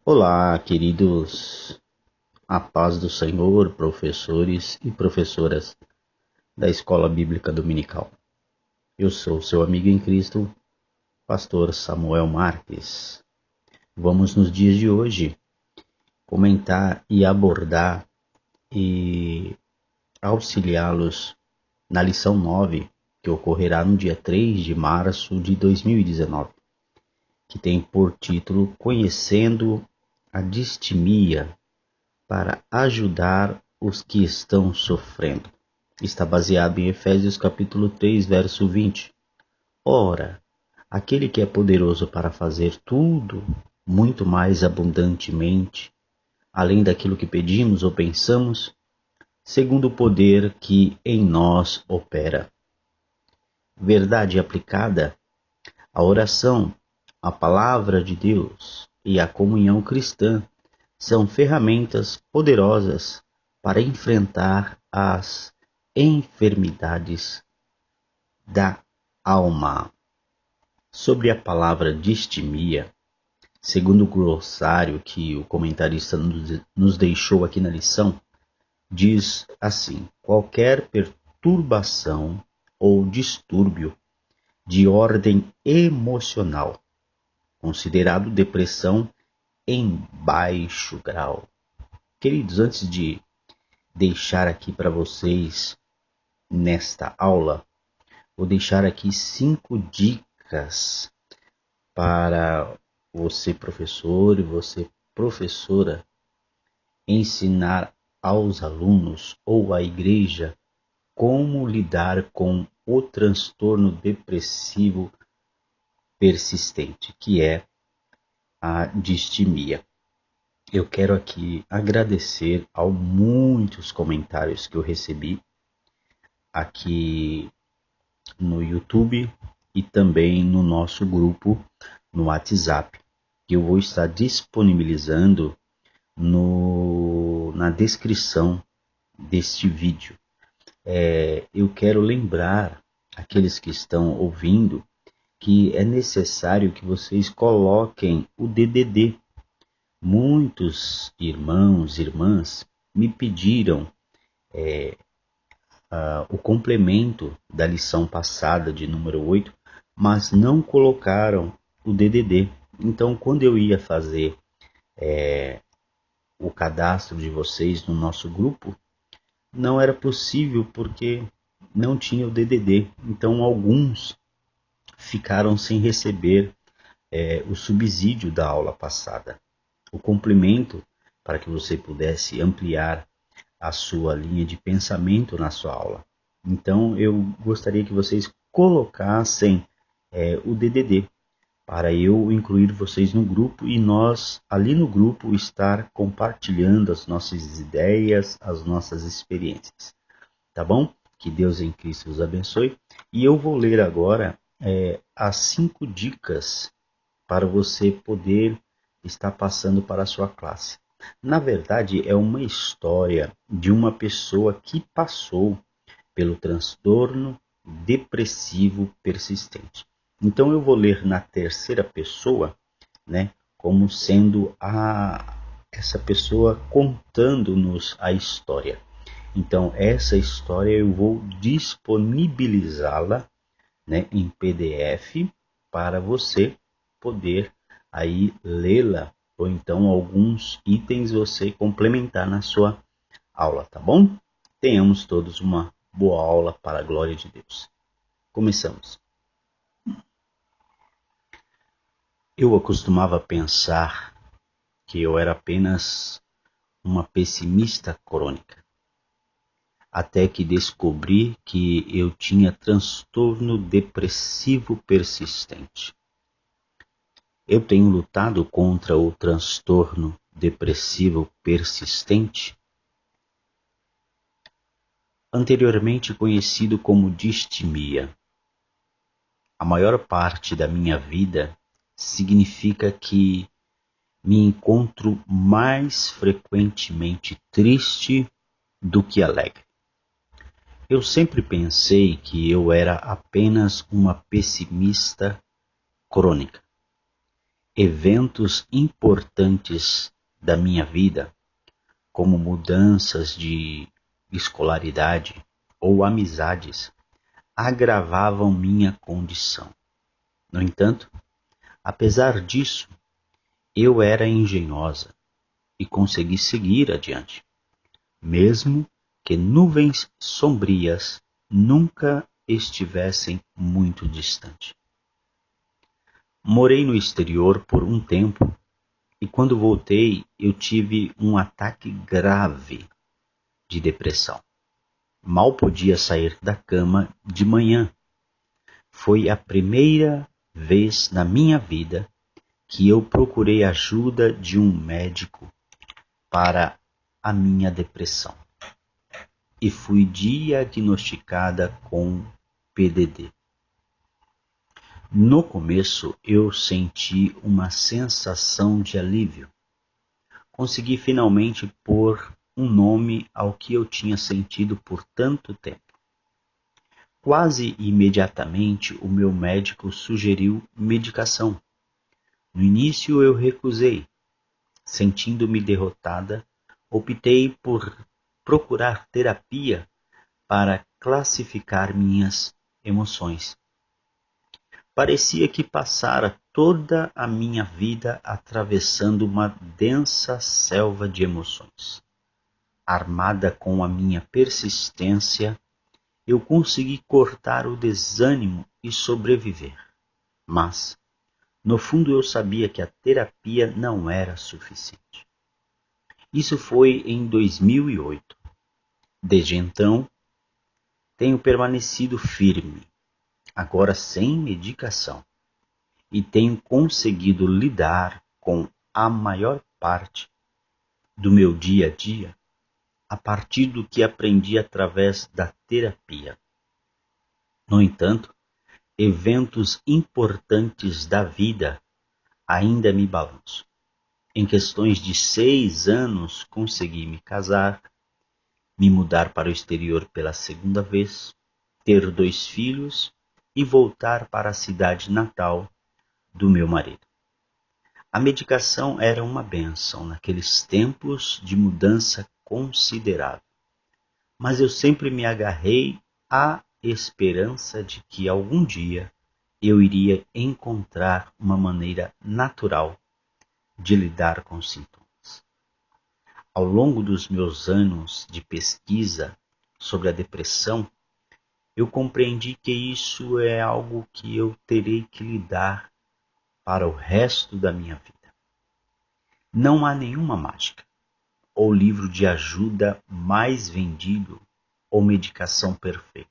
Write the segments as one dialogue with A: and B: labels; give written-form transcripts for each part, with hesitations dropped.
A: Olá, queridos, a paz do Senhor, professores e professoras da Escola Bíblica Dominical. Eu sou seu amigo em Cristo, pastor Samuel Marques. Vamos nos dias de hoje comentar e abordar e auxiliá-los na lição 9, que ocorrerá no dia 3 de março de 2019, que tem por título Conhecendo a Distimia para ajudar os que estão sofrendo. Está baseado em Efésios capítulo 3, verso 20. Ora, aquele que é poderoso para fazer tudo, muito mais abundantemente, além daquilo que pedimos ou pensamos, segundo o poder que em nós opera. Verdade aplicada, a oração, a palavra de Deus e a comunhão cristã são ferramentas poderosas para enfrentar as enfermidades da alma. Sobre a palavra distimia, segundo o glossário que o comentarista nos deixou aqui na lição, diz assim: qualquer perturbação ou distúrbio de ordem emocional, considerado depressão em baixo grau. Queridos, antes de deixar aqui para vocês nesta aula, vou deixar aqui 5 dicas para você, professor, e você, professora, ensinar aos alunos ou à igreja como lidar com o transtorno depressivo persistente, que é a distimia. Eu quero aqui agradecer aos muitos comentários que eu recebi aqui no YouTube e também no nosso grupo no WhatsApp, que eu vou estar disponibilizando na descrição deste vídeo. Eu quero lembrar aqueles que estão ouvindo que é necessário que vocês coloquem o DDD. Muitos irmãos e irmãs me pediram o complemento da lição passada de número 8, mas não colocaram o DDD. Então, quando eu ia fazer o cadastro de vocês no nosso grupo, não era possível porque não tinha o DDD. Então, alguns ficaram sem receber o subsídio da aula passada, o complemento para que você pudesse ampliar a sua linha de pensamento na sua aula. Então, eu gostaria que vocês colocassem o DDD para eu incluir vocês no grupo e nós, ali no grupo, estar compartilhando as nossas ideias, as nossas experiências. Tá bom? Que Deus em Cristo os abençoe. E eu vou ler agora as 5 dicas para você poder estar passando para a sua classe. Na verdade, é uma história de uma pessoa que passou pelo transtorno depressivo persistente. Então eu vou ler na terceira pessoa, como sendo essa pessoa contando-nos a história. Então essa história eu vou disponibilizá-la em PDF para você poder aí lê-la, ou então alguns itens você complementar na sua aula, tá bom? Tenhamos todos uma boa aula para a glória de Deus. Começamos. Eu costumava pensar que eu era apenas uma pessimista crônica, até que descobri que eu tinha transtorno depressivo persistente. Eu tenho lutado contra o transtorno depressivo persistente, anteriormente conhecido como distimia. A maior parte da minha vida significa que me encontro mais frequentemente triste do que alegre. Eu sempre pensei que eu era apenas uma pessimista crônica. Eventos importantes da minha vida, como mudanças de escolaridade ou amizades, agravavam minha condição. No entanto, apesar disso, eu era engenhosa e consegui seguir adiante, mesmo que nuvens sombrias nunca estivessem muito distante. Morei no exterior por um tempo e quando voltei eu tive um ataque grave de depressão. Mal podia sair da cama de manhã. Foi a primeira vez na minha vida que eu procurei ajuda de um médico para a minha depressão e fui diagnosticada com PDD. No começo eu senti uma sensação de alívio. Consegui finalmente pôr um nome ao que eu tinha sentido por tanto tempo. Quase imediatamente o meu médico sugeriu medicação. No início eu recusei. Sentindo-me derrotada, optei por procurar terapia para classificar minhas emoções. Parecia que passara toda a minha vida atravessando uma densa selva de emoções. Armada com a minha persistência, eu consegui cortar o desânimo e sobreviver. Mas, no fundo, eu sabia que a terapia não era suficiente. Isso foi em 2008. Desde então, tenho permanecido firme, agora sem medicação, e tenho conseguido lidar com a maior parte do meu dia a dia a partir do que aprendi através da terapia. No entanto, eventos importantes da vida ainda me balançam. Em questões de 6 anos, consegui me casar, me mudar para o exterior pela segunda vez, ter 2 filhos e voltar para a cidade natal do meu marido. A medicação era uma bênção naqueles tempos de mudança considerável, mas eu sempre me agarrei à esperança de que algum dia eu iria encontrar uma maneira natural de lidar com os sintomas. Ao longo dos meus anos de pesquisa sobre a depressão, eu compreendi que isso é algo que eu terei que lidar para o resto da minha vida. Não há nenhuma mágica, ou livro de ajuda mais vendido, ou medicação perfeita.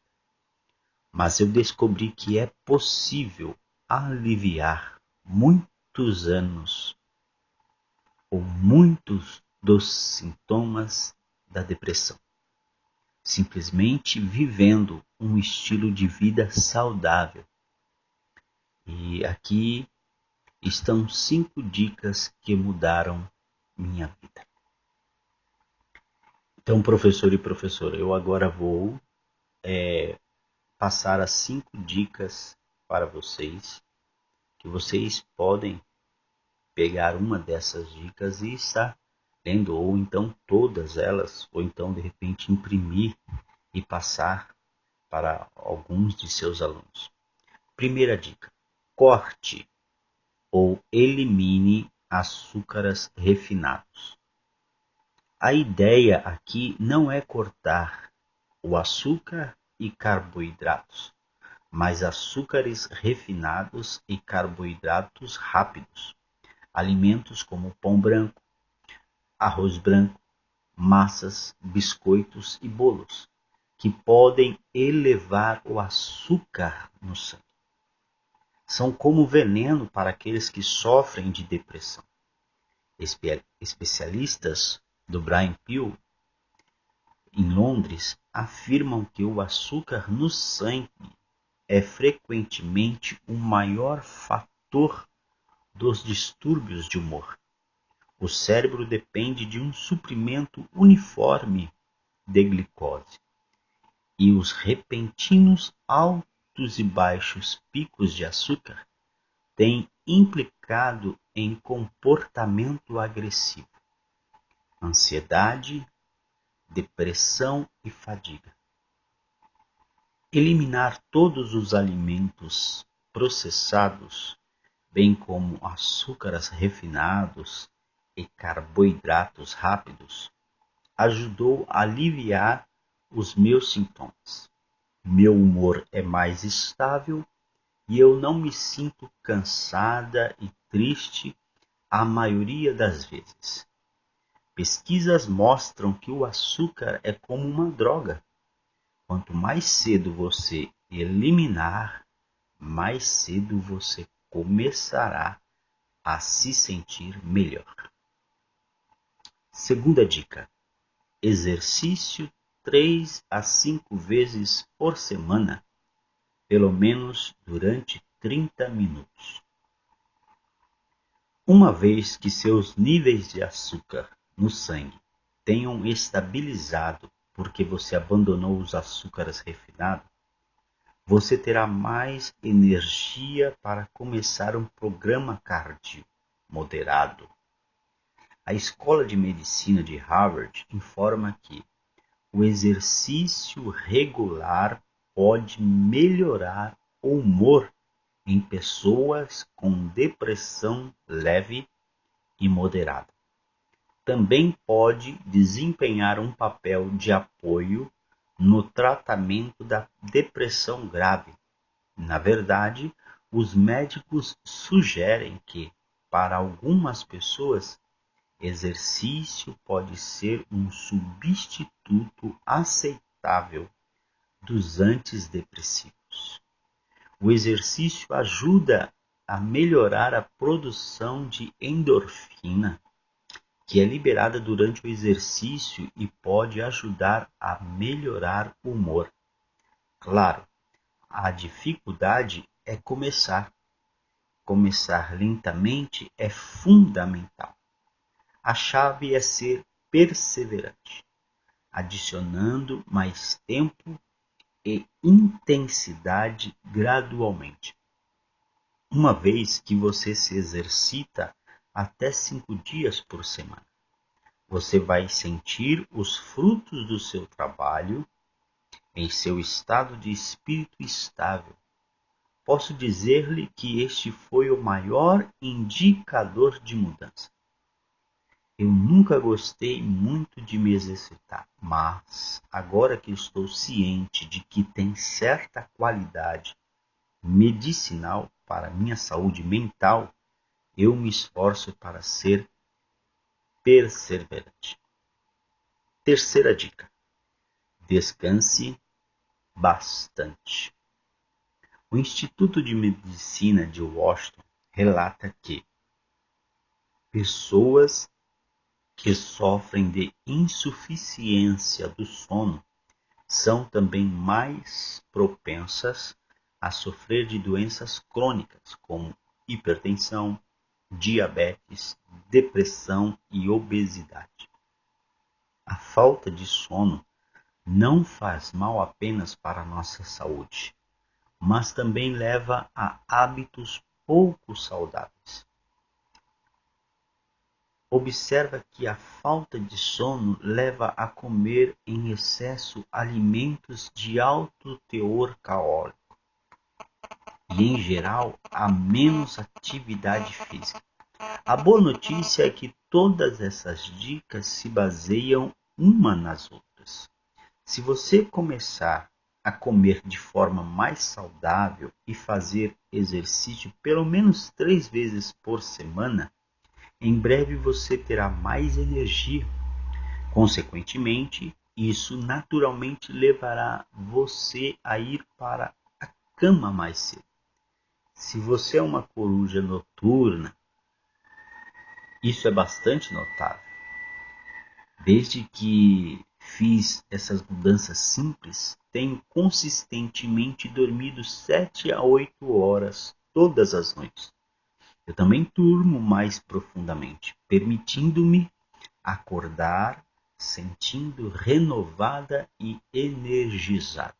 A: Mas eu descobri que é possível aliviar muitos anos ou muitos dos sintomas da depressão, simplesmente vivendo um estilo de vida saudável. E aqui estão 5 dicas que mudaram minha vida. Então, professor e professora, eu agora vou passar as 5 dicas para vocês, que vocês podem pegar uma dessas dicas e estar lendo, ou então todas elas, ou então de repente imprimir e passar para alguns de seus alunos. Primeira dica: corte ou elimine açúcares refinados. A ideia aqui não é cortar o açúcar e carboidratos, mas açúcares refinados e carboidratos rápidos. Alimentos como pão branco, arroz branco, massas, biscoitos e bolos, que podem elevar o açúcar no sangue. São como veneno para aqueles que sofrem de depressão. Especialistas do Brian Peel, em Londres, afirmam que o açúcar no sangue é frequentemente o maior fator dos distúrbios de humor. O cérebro depende de um suprimento uniforme de glicose. e os repentinos altos e baixos picos de açúcar têm implicado em comportamento agressivo, ansiedade, depressão e fadiga. Eliminar todos os alimentos processados, bem como açúcares refinados e carboidratos rápidos, ajudou a aliviar os meus sintomas. Meu humor é mais estável e eu não me sinto cansada e triste a maioria das vezes. Pesquisas mostram que o açúcar é como uma droga. Quanto mais cedo você eliminar, mais cedo você começará a se sentir melhor. Segunda dica: exercício 3 a 5 vezes por semana, pelo menos durante 30 minutos. Uma vez que seus níveis de açúcar no sangue tenham estabilizado porque você abandonou os açúcares refinados, você terá mais energia para começar um programa cardio moderado. A Escola de Medicina de Harvard informa que o exercício regular pode melhorar o humor em pessoas com depressão leve e moderada. Também pode desempenhar um papel de apoio no tratamento da depressão grave. Na verdade, os médicos sugerem que, para algumas pessoas, exercício pode ser um substituto aceitável dos antidepressivos. O exercício ajuda a melhorar a produção de endorfina, que é liberada durante o exercício e pode ajudar a melhorar o humor. Claro, a dificuldade é começar. Começar lentamente é fundamental. A chave é ser perseverante, adicionando mais tempo e intensidade gradualmente. Uma vez que você se exercita até 5 dias por semana, você vai sentir os frutos do seu trabalho em seu estado de espírito estável. Posso dizer-lhe que este foi o maior indicador de mudança. Eu nunca gostei muito de me exercitar, mas agora que estou ciente de que tem certa qualidade medicinal para minha saúde mental, eu me esforço para ser perseverante. Terceira dica: descanse bastante. O Instituto de Medicina de Washington relata que pessoas que sofrem de insuficiência do sono são também mais propensas a sofrer de doenças crônicas como hipertensão, diabetes, depressão e obesidade. A falta de sono não faz mal apenas para a nossa saúde, mas também leva a hábitos pouco saudáveis. Observa que a falta de sono leva a comer em excesso alimentos de alto teor calórico e, em geral, a menos atividade física. A boa notícia é que todas essas dicas se baseiam uma nas outras. Se você começar a comer de forma mais saudável e fazer exercício pelo menos 3 vezes por semana, em breve você terá mais energia. Consequentemente, isso naturalmente levará você a ir para a cama mais cedo. Se você é uma coruja noturna, isso é bastante notável. Desde que fiz essas mudanças simples, tenho consistentemente dormido 7 a 8 horas todas as noites. Eu também durmo mais profundamente, permitindo-me acordar sentindo renovada e energizada.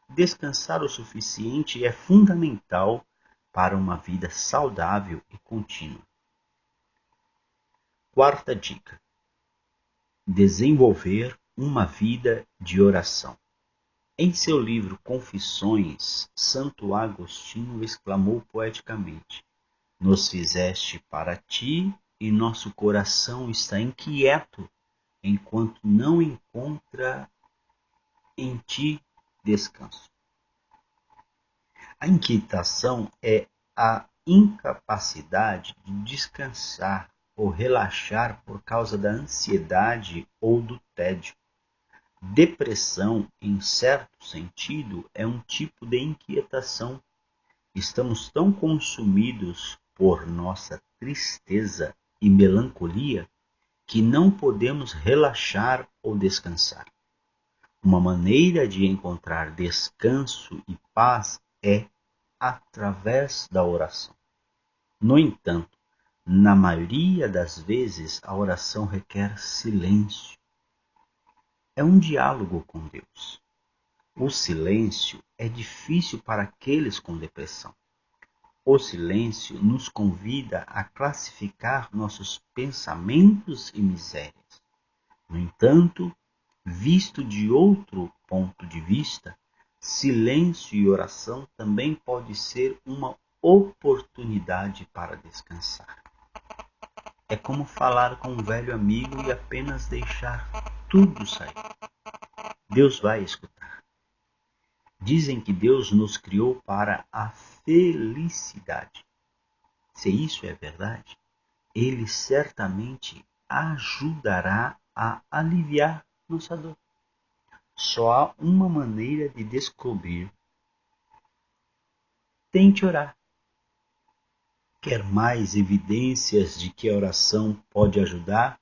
A: Descansar o suficiente é fundamental para uma vida saudável e contínua. Quarta dica: desenvolver uma vida de oração. Em seu livro Confissões, Santo Agostinho exclamou poeticamente: nos fizeste para ti e nosso coração está inquieto enquanto não encontra em ti descanso. A inquietação é a incapacidade de descansar ou relaxar por causa da ansiedade ou do tédio. Depressão, em certo sentido, é um tipo de inquietação. Estamos tão consumidos por nossa tristeza e melancolia que não podemos relaxar ou descansar. Uma maneira de encontrar descanso e paz é através da oração. No entanto, na maioria das vezes, a oração requer silêncio. É um diálogo com Deus. O silêncio é difícil para aqueles com depressão. O silêncio nos convida a classificar nossos pensamentos e misérias. No entanto, visto de outro ponto de vista, silêncio e oração também pode ser uma oportunidade para descansar. É como falar com um velho amigo e apenas deixar tudo sair. Deus vai escutar. Dizem que Deus nos criou para a felicidade. Se isso é verdade, Ele certamente ajudará a aliviar nossa dor. Só há uma maneira de descobrir. Tente orar. Quer mais evidências de que a oração pode ajudar?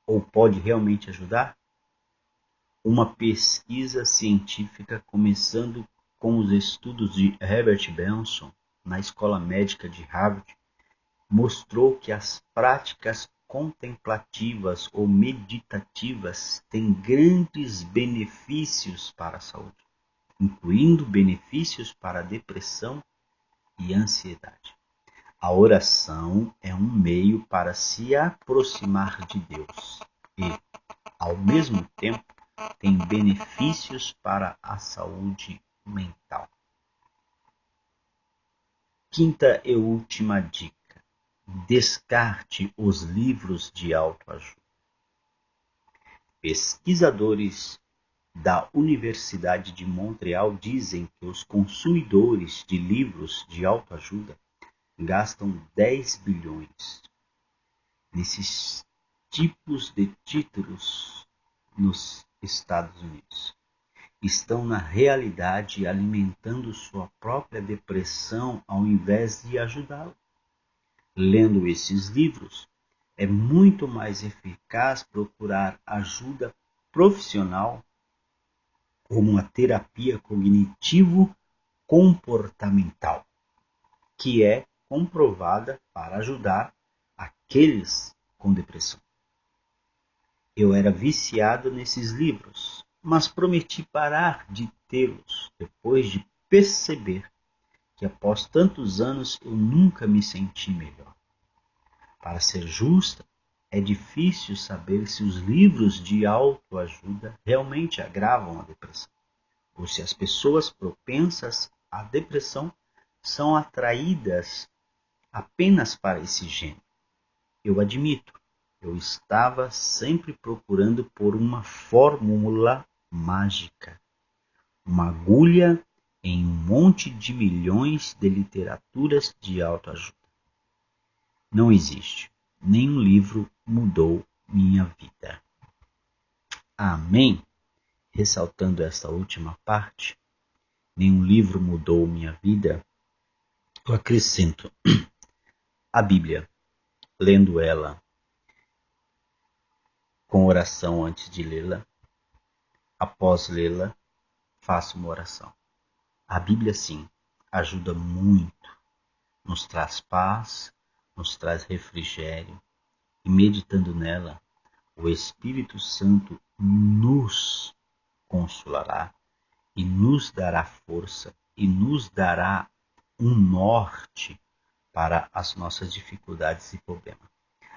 A: Ou pode realmente ajudar? Uma pesquisa científica, começando com os estudos de Herbert Benson, na Escola Médica de Harvard, mostrou que as práticas contemplativas ou meditativas têm grandes benefícios para a saúde, incluindo benefícios para a depressão e ansiedade. A oração é um meio para se aproximar de Deus e, ao mesmo tempo, tem benefícios para a saúde mental. Quinta e última dica: descarte os livros de autoajuda. Pesquisadores da Universidade de Montreal dizem que os consumidores de livros de autoajuda gastam 10 bilhões nesses tipos de títulos nos Estados Unidos. Estão, na realidade, alimentando sua própria depressão ao invés de ajudá-la. Lendo esses livros, é muito mais eficaz procurar ajuda profissional como a terapia cognitivo-comportamental, que é comprovada para ajudar aqueles com depressão. Eu era viciado nesses livros, mas prometi parar de tê-los depois de perceber que após tantos anos eu nunca me senti melhor. Para ser justa, é difícil saber se os livros de autoajuda realmente agravam a depressão, ou se as pessoas propensas à depressão são atraídas apenas para esse gênero. Eu admito, eu estava sempre procurando por uma fórmula mágica, uma agulha em um monte de milhões de literaturas de autoajuda. Não existe. Nenhum livro mudou minha vida. Amém? Ressaltando esta última parte, nenhum livro mudou minha vida, eu acrescento a Bíblia, lendo ela com oração antes de lê-la, após lê-la, faço uma oração. A Bíblia, sim, ajuda muito, nos traz paz, nos traz refrigério, e meditando nela, o Espírito Santo nos consolará e nos dará força e nos dará um norte para as nossas dificuldades e problemas.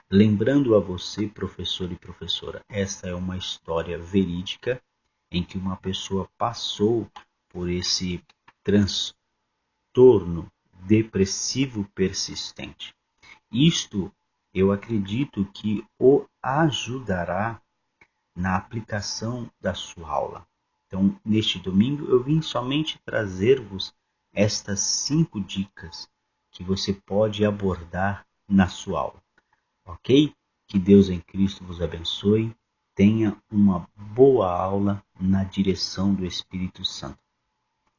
A: Lembrando a você, professor e professora, esta é uma história verídica em que uma pessoa passou por esse transtorno depressivo persistente. Isto eu acredito que o ajudará na aplicação da sua aula. Então, neste domingo, eu vim somente trazer-vos estas 5 dicas que você pode abordar na sua aula. Ok? Que Deus em Cristo vos abençoe. Tenha uma boa aula na direção do Espírito Santo.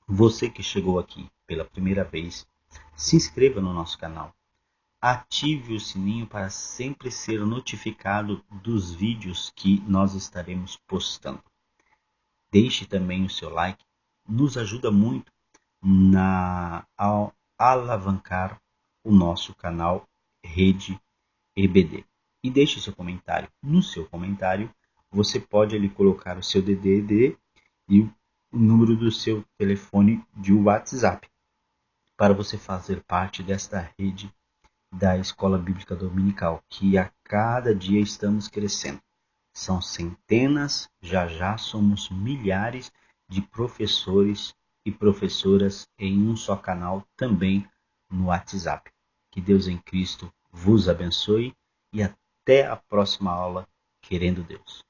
A: Você que chegou aqui pela primeira vez, se inscreva no nosso canal. Ative o sininho para sempre ser notificado dos vídeos que nós estaremos postando. Deixe também o seu like, nos ajuda muito a alavancar o nosso canal Rede EBD. E deixe seu comentário. No seu comentário, você pode ali colocar o seu DDD e o número do seu telefone de WhatsApp, para você fazer parte desta rede da Escola Bíblica Dominical, que a cada dia estamos crescendo. São centenas, já somos milhares de professores e professoras em um só canal, também no WhatsApp. Que Deus em Cristo vos abençoe e até a próxima aula, querendo Deus.